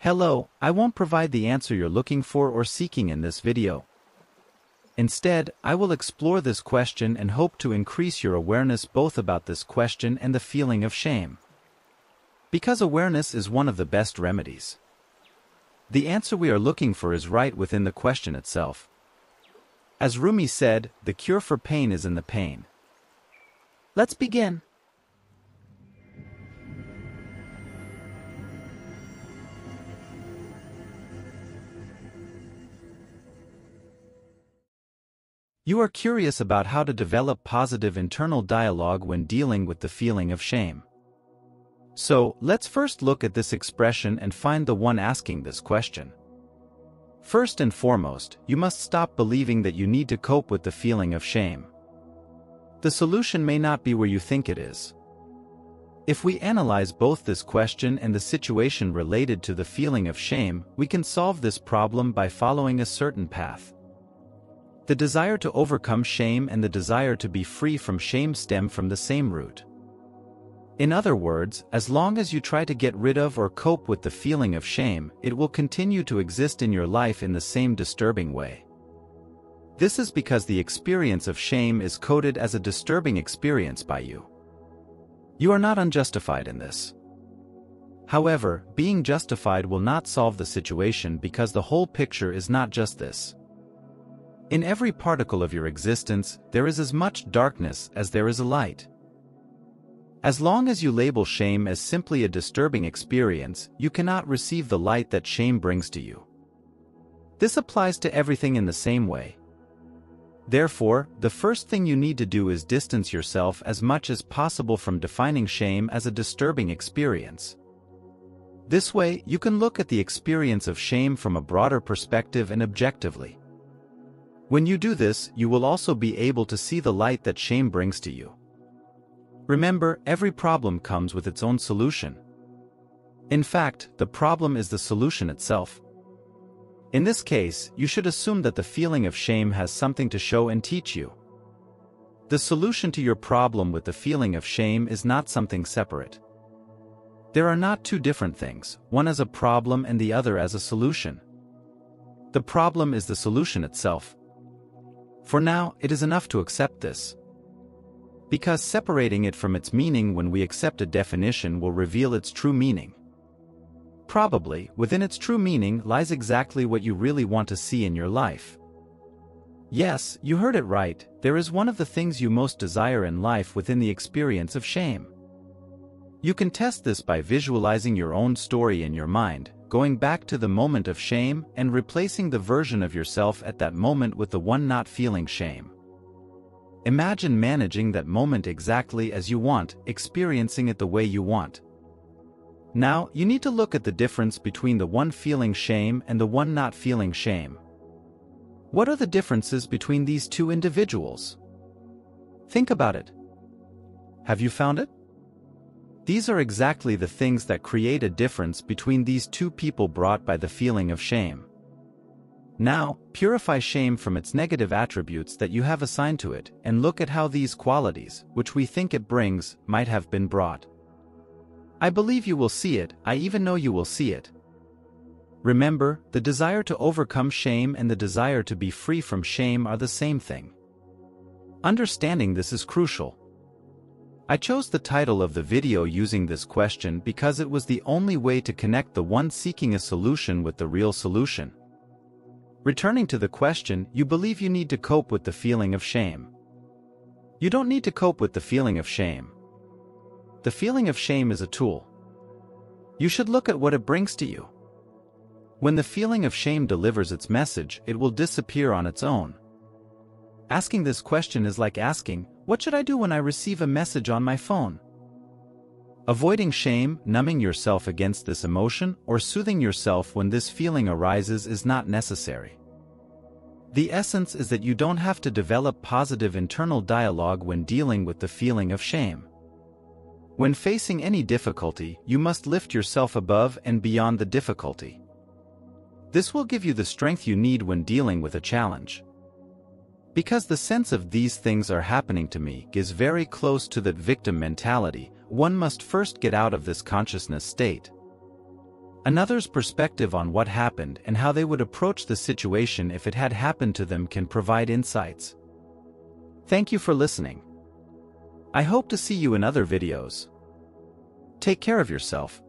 Hello, I won't provide the answer you're looking for or seeking in this video. Instead, I will explore this question and hope to increase your awareness both about this question and the feeling of shame. Because awareness is one of the best remedies. The answer we are looking for is right within the question itself. As Rumi said, the cure for pain is in the pain. Let's begin. You are curious about how to develop positive internal dialogue when dealing with the feeling of shame. So, let's first look at this expression and find the one asking this question. First and foremost, you must stop believing that you need to cope with the feeling of shame. The solution may not be where you think it is. If we analyze both this question and the situation related to the feeling of shame, we can solve this problem by following a certain path. The desire to overcome shame and the desire to be free from shame stem from the same root. In other words, as long as you try to get rid of or cope with the feeling of shame, it will continue to exist in your life in the same disturbing way. This is because the experience of shame is coded as a disturbing experience by you. You are not unjustified in this. However, being justified will not solve the situation because the whole picture is not just this. In every particle of your existence, there is as much darkness as there is a light. As long as you label shame as simply a disturbing experience, you cannot receive the light that shame brings to you. This applies to everything in the same way. Therefore, the first thing you need to do is distance yourself as much as possible from defining shame as a disturbing experience. This way, you can look at the experience of shame from a broader perspective and objectively. When you do this, you will also be able to see the light that shame brings to you. Remember, every problem comes with its own solution. In fact, the problem is the solution itself. In this case, you should assume that the feeling of shame has something to show and teach you. The solution to your problem with the feeling of shame is not something separate. There are not two different things, one as a problem and the other as a solution. The problem is the solution itself. For now, it is enough to accept this. Because separating it from its meaning when we accept a definition will reveal its true meaning. Probably, within its true meaning lies exactly what you really want to see in your life. Yes, you heard it right, there is one of the things you most desire in life within the experience of shame. You can test this by visualizing your own story in your mind, going back to the moment of shame and replacing the version of yourself at that moment with the one not feeling shame. Imagine managing that moment exactly as you want, experiencing it the way you want. Now, you need to look at the difference between the one feeling shame and the one not feeling shame. What are the differences between these two individuals? Think about it. Have you found it? These are exactly the things that create a difference between these two people brought by the feeling of shame. Now, purify shame from its negative attributes that you have assigned to it, and look at how these qualities, which we think it brings, might have been brought. I believe you will see it, I even know you will see it. Remember, the desire to overcome shame and the desire to be free from shame are the same thing. Understanding this is crucial. I chose the title of the video using this question because it was the only way to connect the one seeking a solution with the real solution. Returning to the question, you believe you need to cope with the feeling of shame. You don't need to cope with the feeling of shame. The feeling of shame is a tool. You should look at what it brings to you. When the feeling of shame delivers its message, it will disappear on its own. Asking this question is like asking, what should I do when I receive a message on my phone? Avoiding shame, numbing yourself against this emotion, or soothing yourself when this feeling arises is not necessary. The essence is that you don't have to develop positive internal dialogue when dealing with the feeling of shame. When facing any difficulty, you must lift yourself above and beyond the difficulty. This will give you the strength you need when dealing with a challenge. Because the sense of these things are happening to me is very close to that victim mentality, one must first get out of this consciousness state. Another's perspective on what happened and how they would approach the situation if it had happened to them can provide insights. Thank you for listening. I hope to see you in other videos. Take care of yourself.